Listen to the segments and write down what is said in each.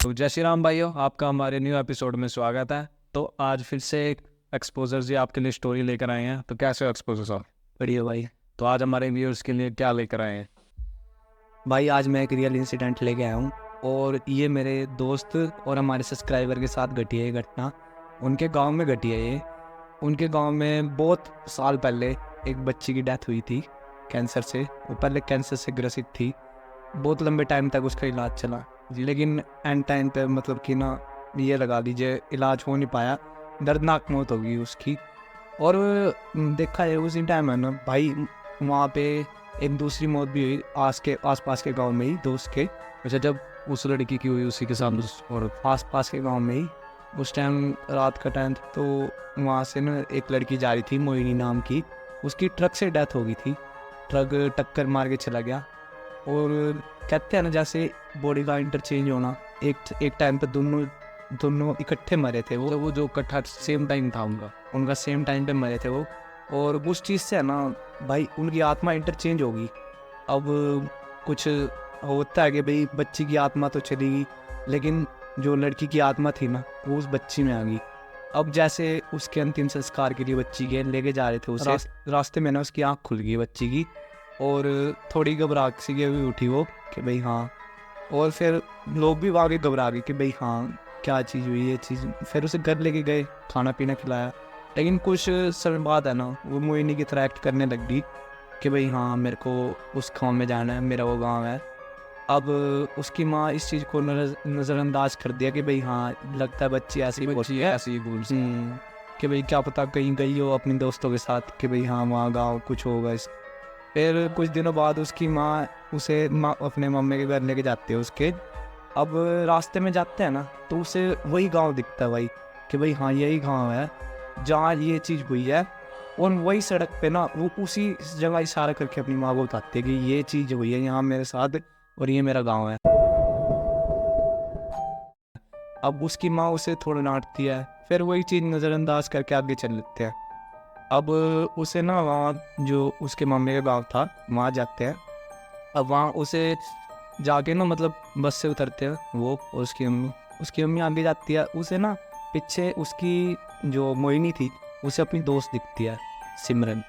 तो जय श्री राम भाइयों, आपका हमारे न्यू एपिसोड में स्वागत है। तो आज फिर से एक एक्सपोजर जी आपके लिए स्टोरी लेकर आए हैं। तो कैसे हो एक्सपोजर साहब? बढ़िया भाई। तो आज हमारे व्यूअर्स के लिए क्या लेकर आए हैं? भाई आज मैं एक रियल इंसिडेंट लेके आया हूँ और ये मेरे दोस्त और हमारे सब्सक्राइबर के साथ घटी है ये घटना। उनके गांव में घटी है ये। उनके गांव में बहुत साल पहले एक बच्ची की डेथ हुई थी कैंसर से। वो पहले कैंसर से ग्रसित थी, बहुत लंबे टाइम तक उसका इलाज चला, लेकिन एंड टाइम पे मतलब कि ना ये लगा लीजिए इलाज हो नहीं पाया, दर्दनाक मौत हो गई उसकी। और देखा है उसी टाइम है ना भाई, वहाँ पे एक दूसरी मौत भी हुई आस पास के गांव में ही, दोस्त के। अच्छा, जब उस लड़की की हुई उसी के साथ और आस पास के गांव में ही उस टाइम रात का टाइम था, तो वहाँ से ना एक लड़की जा रही थी मोहिनी नाम की। उसकी ट्रक से डेथ हो गई थी, ट्रक टक्कर मार के चला गया। और कहते हैं ना जैसे बॉडी का इंटरचेंज होना, एक टाइम पे दोनों दोनों इकट्ठे मरे थे। वो जो इकट्ठा सेम टाइम था उनका सेम टाइम पे मरे थे वो। और उस चीज़ से है ना भाई उनकी आत्मा इंटरचेंज होगी। अब कुछ होता है कि भाई बच्ची की आत्मा तो चली गई, लेकिन जो लड़की की आत्मा थी ना वो उस बच्ची में आ गई। अब जैसे उसके अंतिम संस्कार के लिए बच्ची के लेके जा रहे थे उसे, रास्ते में ना उसकी आँख खुल गई बच्ची की, और थोड़ी घबराहट सी भी उठी वो कि भाई हाँ। और फिर लोग भी वहाँ के घबरा गए कि भाई हाँ क्या चीज़ हुई ये चीज़। फिर उसे घर लेके गए, खाना पीना खिलाया, लेकिन कुछ समय बाद है ना वो मोहिनी की तरह एक्ट करने लग गई कि भाई हाँ मेरे को उस गाँव में जाना है, मेरा वो गाँव है। अब उसकी माँ इस चीज़ को नज़रअंदाज कर दिया कि भाई हाँ लगता है बच्ची ऐसी ऐसी भूल से। कि भाई क्या पता कहीं गई हो अपने दोस्तों के साथ, कि भाई हाँ वहाँ गाँव कुछ होगा इस। फिर कुछ दिनों बाद उसकी माँ उसे अपने मम्मी के घर लेके जाती है उसके। अब रास्ते में जाते हैं ना तो उसे वही गांव दिखता है भाई, कि भाई हाँ यही गांव है जहाँ ये चीज़ हुई है। और वही सड़क पे ना वो उसी जगह इशारा करके अपनी माँ को बताती है कि ये चीज़ हुई है यहाँ मेरे साथ और ये मेरा गांव है। अब उसकी माँ उसे थोड़ा डांटती है, फिर वही चीज़ नज़रअंदाज करके आगे चल लेते हैं। अब उसे ना वहाँ जो उसके मम्मी का गाँव था वहाँ जाते हैं। अब वहाँ उसे जाके ना मतलब बस से उतरते हैं वो और उसकी अम्मी आगे जाती है। उसे ना पीछे उसकी जो मोहिनी थी उसे अपनी दोस्त दिखती है सिमरन।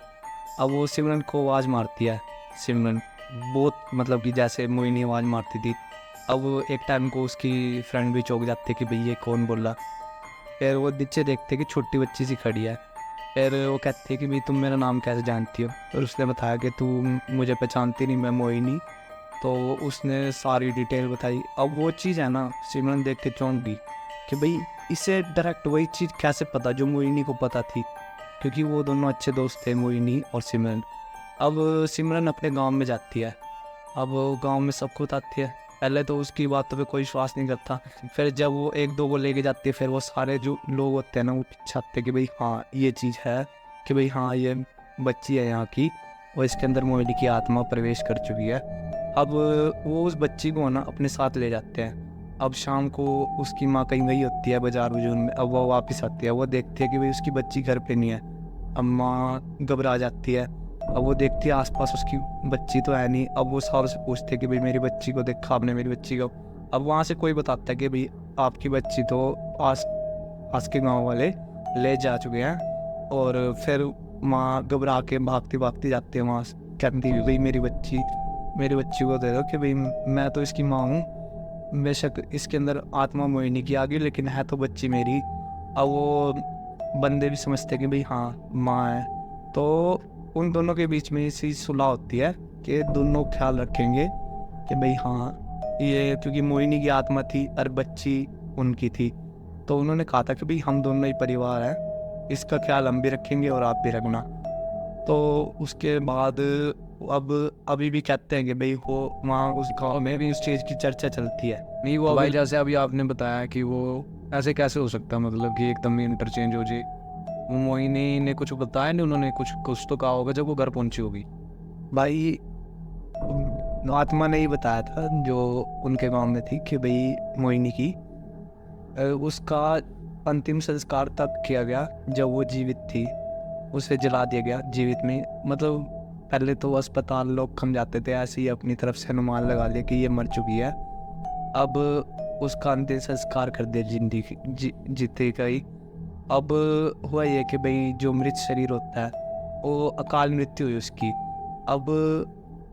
अब वो सिमरन को आवाज़ मारती है, सिमरन बहुत मतलब कि जैसे मोहिनी आवाज़ मारती थी। अब एक टाइम को उसकी फ्रेंड भी चौंक जाती है कि भाई ये कौन बोला। फिर वो नीचे देखते कि छोटी बच्ची सी खड़ी है। फिर वो कहती है कि भाई तुम मेरा नाम कैसे जानती हो। और उसने बताया कि तू मुझे पहचानती नहीं, मैं मोहिनी। तो उसने सारी डिटेल बताई। अब वो चीज़ है ना सिमरन देख के चौंक गई कि भाई इसे डायरेक्ट वही चीज़ कैसे पता जो मोहिनी को पता थी, क्योंकि वो दोनों अच्छे दोस्त थे मोहिनी और सिमरन। अब सिमरन अपने गांव में जाती है। अब वो गांव में सबको बताती है। पहले तो उसकी बातों पे कोई विश्वास नहीं करता, फिर जब वो एक दो को लेके जाती है फिर वो सारे जो लोग होते हैं ना वो पीछे आते हैं कि भाई हाँ ये चीज़ है, कि भाई हाँ ये बच्ची है यहाँ की और इसके अंदर मोहिनी की आत्मा प्रवेश कर चुकी है। अब वो उस बच्ची को ना अपने साथ ले जाते हैं। अब शाम को उसकी माँ कहीं गई होती है बाजार वजून में। अब वो वापस आती है, वो देखती है कि भाई उसकी बच्ची घर पे नहीं है। अब माँ घबरा जाती है। अब वो देखती है आसपास उसकी बच्ची तो है नहीं। अब वो साहब से पूछते हैं कि भाई मेरी बच्ची को देखा आपने, मेरी बच्ची को। अब वहाँ से कोई बताता है कि भाई आपकी बच्ची तो आस पास के गाँव वाले ले जा चुके हैं। और फिर माँ घबरा के भागती भागती जाती है वहाँ से, कहती है भाई मेरी बच्ची को दे दो, कि भाई मैं तो इसकी माँ हूँ, बेशक इसके अंदर आत्मा मोहिनी की आ गई लेकिन है तो बच्ची मेरी। अब वो बंदे भी समझते कि भाई हाँ माँ है। तो उन दोनों के बीच में इसी सुलह होती है कि दोनों ख्याल रखेंगे कि भाई हाँ ये क्योंकि मोहिनी की आत्मा थी और बच्ची उनकी थी, तो उन्होंने कहा था कि भाई हम दोनों ही परिवार हैं, इसका ख्याल हम भी रखेंगे और आप भी रखना। तो उसके बाद अब अभी भी कहते हैं कि भाई वो वहाँ उस गाँव में भी उस चीज़ की चर्चा चलती है। नहीं, वो तो भाई जैसे अभी आपने बताया कि वो ऐसे कैसे हो सकता है, मतलब कि एकदम ही इंटरचेंज हो जाए। वो मोहिनी ने कुछ बताया नहीं, उन्होंने कुछ तो कहा होगा जब वो घर पहुंची होगी। भाई आत्मा ने ही बताया था जो उनके गांव में थी कि भाई मोहिनी की उसका अंतिम संस्कार तब किया गया जब वो जीवित थी, उसे जला दिया गया जीवित में। मतलब पहले तो अस्पताल लोग खम जाते थे, ऐसे ही अपनी तरफ से अनुमान लगा लिया कि ये मर चुकी है। अब उसका अंतिम संस्कार कर दिया जिंदगी जीते का ही। अब हुआ ये कि भाई जो मृत शरीर होता है वो अकाल मृत्यु हुई उसकी। अब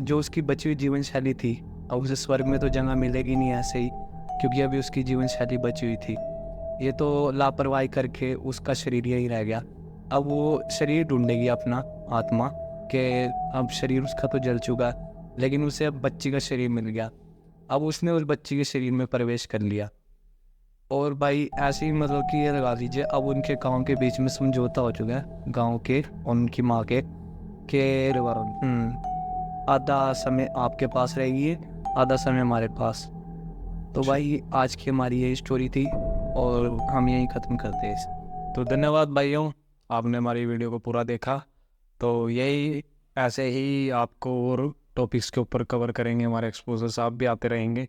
जो उसकी बची हुई जीवन शैली थी, अब उसे स्वर्ग में तो जगह मिलेगी नहीं ऐसे ही, क्योंकि अभी उसकी जीवन शैली बची हुई थी। ये तो लापरवाही करके उसका शरीर यही रह गया। अब वो शरीर ढूंढेगी अपना आत्मा कि अब शरीर उसका तो जल चुका, लेकिन उसे अब बच्ची का शरीर मिल गया। अब उसने उस बच्ची के शरीर में प्रवेश कर लिया। और भाई ऐसे ही मतलब कि ये लगा लीजिए, अब उनके गांव के बीच में समझौता हो चुका है, गांव के और उनकी माँ के आधा समय आपके पास रहेगी, आधा समय हमारे पास। तो भाई आज की हमारी ये स्टोरी थी और हम यहीं ख़त्म करते हैं इसे। तो धन्यवाद भाइयों, आपने हमारी वीडियो को पूरा देखा। तो यही ऐसे ही आपको और टॉपिक्स के ऊपर कवर करेंगे, हमारे एक्सपोजर्स आप भी आते रहेंगे।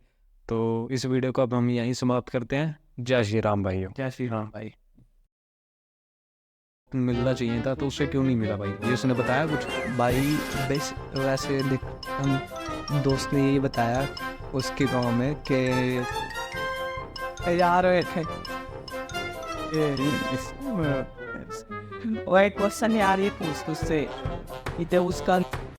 तो इस वीडियो को अब हम यहीं समाप्त करते हैं। जय श्री राम भाइयों। जय श्री राम भाई। मिलना चाहिए था तो उसे क्यों नहीं मिला भाई, ये उसने बताया कुछ? भाई बस वैसे देख, हम दोस्त ने यही बताया उसके गांव में कि यार वो एक क्वेश्चन यार ये पूछ तुझसे कि उसका